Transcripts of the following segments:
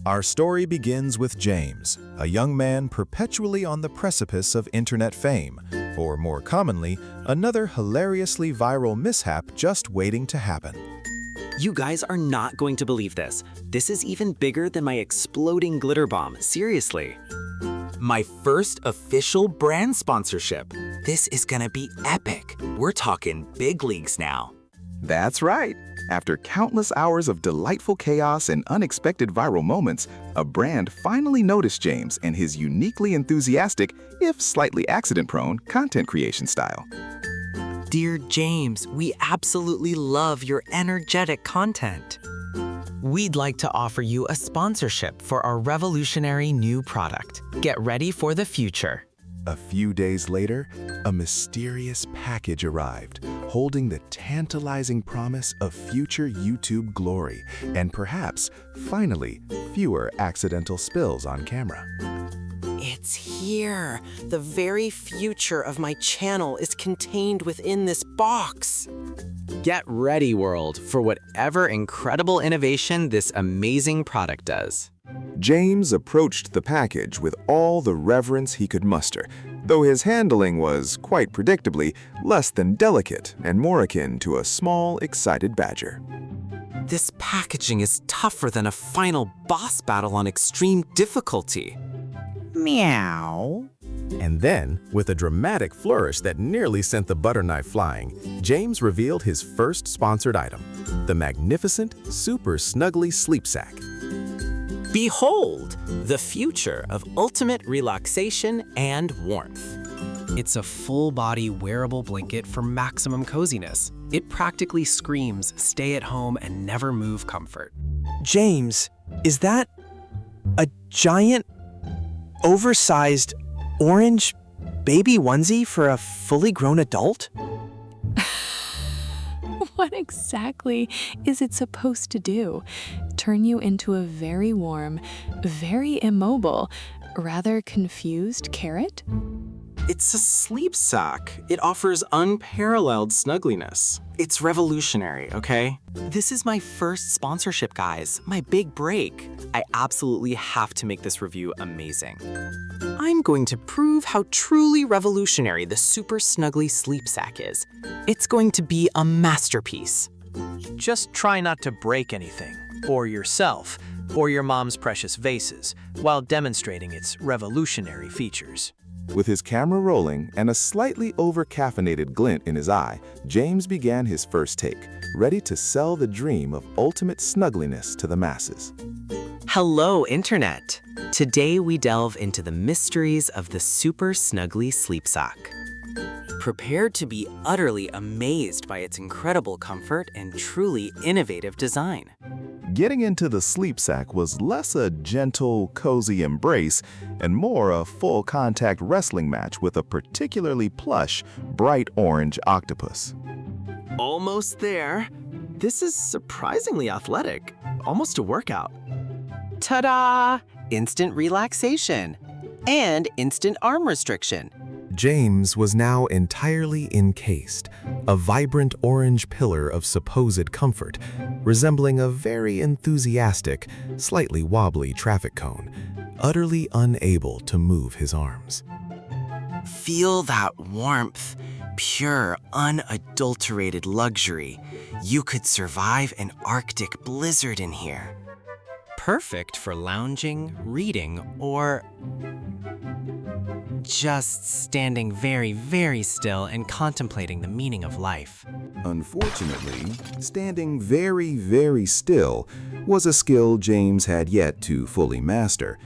Our story begins with James, a young man perpetually on the precipice of internet fame, or more commonly, another hilariously viral mishap just waiting to happen. You guys are not going to believe this. This is even bigger than my exploding glitter bomb, seriously. My first official brand sponsorship. This is gonna be epic. We're talking big leagues now. That's right. After countless hours of delightful chaos and unexpected viral moments, a brand finally noticed James and his uniquely enthusiastic, if slightly accident-prone, content creation style. Dear James, we absolutely love your energetic content. We'd like to offer you a sponsorship for our revolutionary new product. Get ready for the future. A few days later, a mysterious package arrived, holding the tantalizing promise of future YouTube glory and perhaps, finally, fewer accidental spills on camera. It's here. The very future of my channel is contained within this box. Get ready, world, for whatever incredible innovation this amazing product does. James approached the package with all the reverence he could muster, though his handling was, quite predictably, less than delicate and more akin to a small, excited badger. This packaging is tougher than a final boss battle on extreme difficulty. Meow. And then, with a dramatic flourish that nearly sent the butter knife flying, James revealed his first sponsored item, the magnificent Super Snuggly Sleep Sack. Behold, the future of ultimate relaxation and warmth. It's a full-body wearable blanket for maximum coziness. It practically screams, stay at home and never move comfort. James, is that a giant, oversized, orange baby onesie for a fully grown adult? What exactly is it supposed to do? Turn you into a very warm, very immobile, rather confused carrot? It's a sleep sack. It offers unparalleled snuggliness. It's revolutionary, okay? This is my first sponsorship, guys. My big break. I absolutely have to make this review amazing. I'm going to prove how truly revolutionary the Super Snuggly Sleep Sack is. It's going to be a masterpiece. Just try not to break anything, or yourself, or your mom's precious vases, while demonstrating its revolutionary features. With his camera rolling and a slightly over-caffeinated glint in his eye, James began his first take, ready to sell the dream of ultimate snuggliness to the masses. Hello, Internet. Today we delve into the mysteries of the Super Snuggly Sleep Sack. Prepare to be utterly amazed by its incredible comfort and truly innovative design. Getting into the sleep sack was less a gentle, cozy embrace and more a full-contact wrestling match with a particularly plush, bright orange octopus. Almost there. This is surprisingly athletic, almost a workout. Ta-da! Instant relaxation and instant arm restriction. James was now entirely encased, a vibrant orange pillar of supposed comfort, resembling a very enthusiastic, slightly wobbly traffic cone, utterly unable to move his arms. Feel that warmth, pure, unadulterated luxury. You could survive an Arctic blizzard in here. Perfect for lounging, reading, or just standing very, very still and contemplating the meaning of life. Unfortunately, standing very, very still was a skill James had yet to fully master,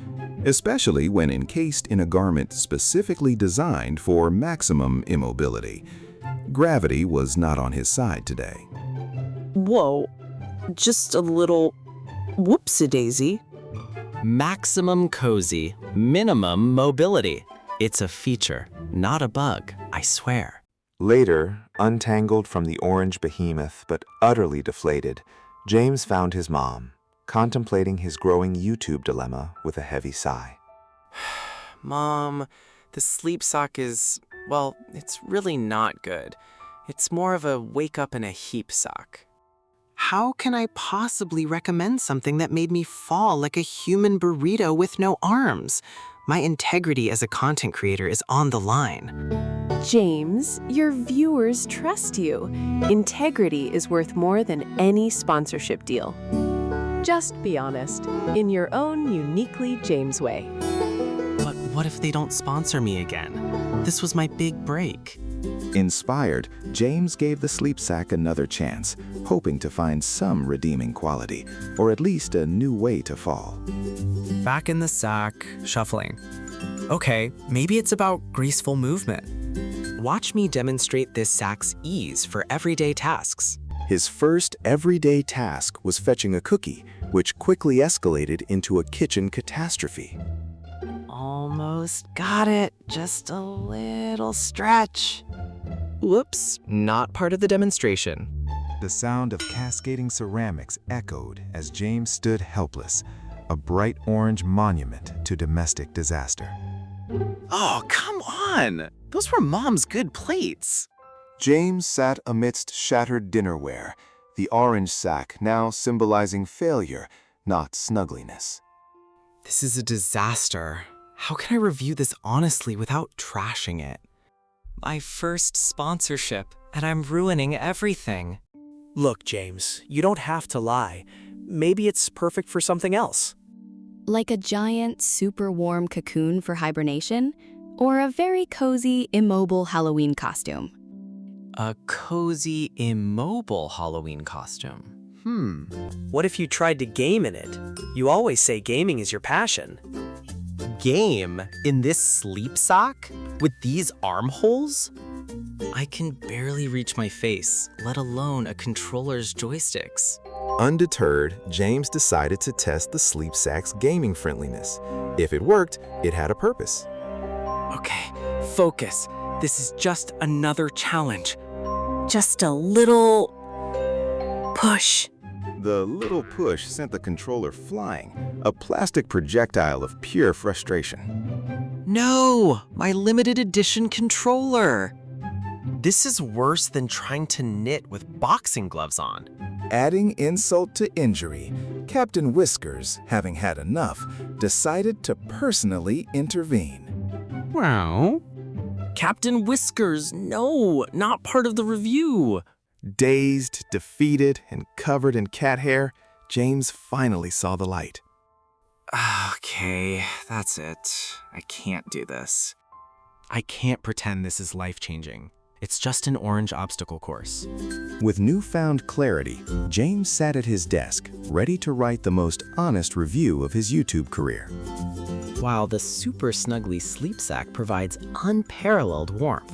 especially when encased in a garment specifically designed for maximum immobility. Gravity was not on his side today. Whoa, just a little whoopsie-daisy. Maximum cozy, minimum mobility. It's a feature, not a bug, I swear. Later, untangled from the orange behemoth but utterly deflated, James found his mom, contemplating his growing YouTube dilemma with a heavy sigh. Mom, the sleep sock is, well, it's really not good. It's more of a wake up in a heap sock. How can I possibly recommend something that made me fall like a human burrito with no arms? My integrity as a content creator is on the line. James, your viewers trust you. Integrity is worth more than any sponsorship deal. Just be honest, in your own uniquely James way. But what if they don't sponsor me again? This was my big break. Inspired, James gave the sleep sack another chance, hoping to find some redeeming quality, or at least a new way to fall. Back in the sack, shuffling. Okay, maybe it's about graceful movement. Watch me demonstrate this sack's ease for everyday tasks. His first everyday task was fetching a cookie, which quickly escalated into a kitchen catastrophe. Almost got it. Just a little stretch. Whoops, not part of the demonstration. The sound of cascading ceramics echoed as James stood helpless, a bright orange monument to domestic disaster. Oh, come on! Those were Mom's good plates. James sat amidst shattered dinnerware, the orange sack now symbolizing failure, not snuggliness. This is a disaster. How can I review this honestly without trashing it? My first sponsorship, and I'm ruining everything. Look, James, you don't have to lie. Maybe it's perfect for something else. Like a giant, super warm cocoon for hibernation, or a very cozy, immobile Halloween costume. A cozy, immobile Halloween costume. What if you tried to game in it? You always say gaming is your passion. Game in this sleep sock? With these armholes? I can barely reach my face, let alone a controller's joysticks. Undeterred, James decided to test the sleep sack's gaming friendliness. If it worked, it had a purpose. Okay, focus. This is just another challenge. Just a little push. The little push sent the controller flying, a plastic projectile of pure frustration. No, my limited edition controller. This is worse than trying to knit with boxing gloves on. Adding insult to injury, Captain Whiskers, having had enough, decided to personally intervene. Wow. Captain Whiskers, no, not part of the review. Dazed, defeated, and covered in cat hair, James finally saw the light. Okay, that's it. I can't do this. I can't pretend this is life-changing. It's just an orange obstacle course. With newfound clarity, James sat at his desk, ready to write the most honest review of his YouTube career. While the Super Snuggly sleep sack provides unparalleled warmth.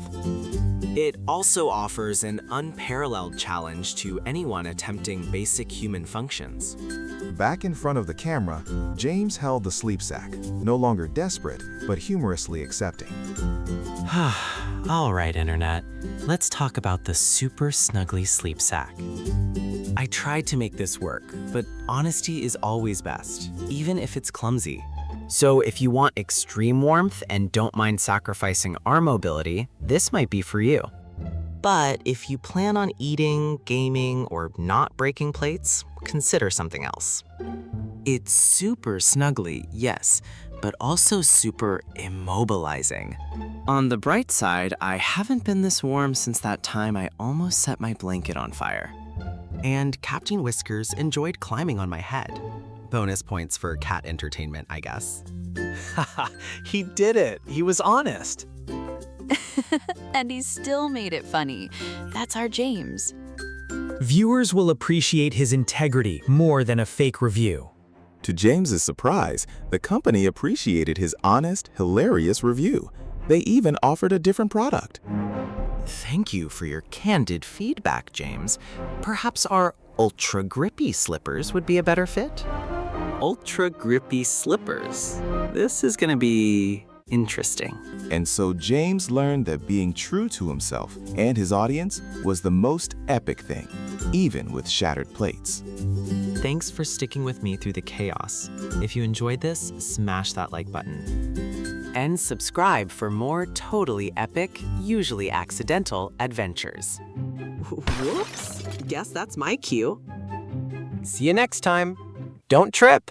It also offers an unparalleled challenge to anyone attempting basic human functions. Back in front of the camera, James held the sleep sack, no longer desperate, but humorously accepting. All right, Internet. Let's talk about the Super Snuggly sleep sack. I tried to make this work, but honesty is always best, even if it's clumsy. So if you want extreme warmth and don't mind sacrificing arm mobility, this might be for you. But if you plan on eating, gaming, or not breaking plates, consider something else. It's super snuggly, yes, but also super immobilizing. On the bright side, I haven't been this warm since that time I almost set my blanket on fire. And Captain Whiskers enjoyed climbing on my head. Bonus points for cat entertainment, I guess. Haha, he did it. He was honest. And he still made it funny. That's our James. Viewers will appreciate his integrity more than a fake review. To James's surprise, the company appreciated his honest, hilarious review. They even offered a different product. Thank you for your candid feedback, James. Perhaps our ultra grippy slippers would be a better fit? Ultra grippy slippers. This is gonna be interesting. And so James learned that being true to himself and his audience was the most epic thing, even with shattered plates. Thanks for sticking with me through the chaos. If you enjoyed this, smash that like button. And subscribe for more totally epic, usually accidental adventures. Whoops. Guess that's my cue. See you next time. Don't trip.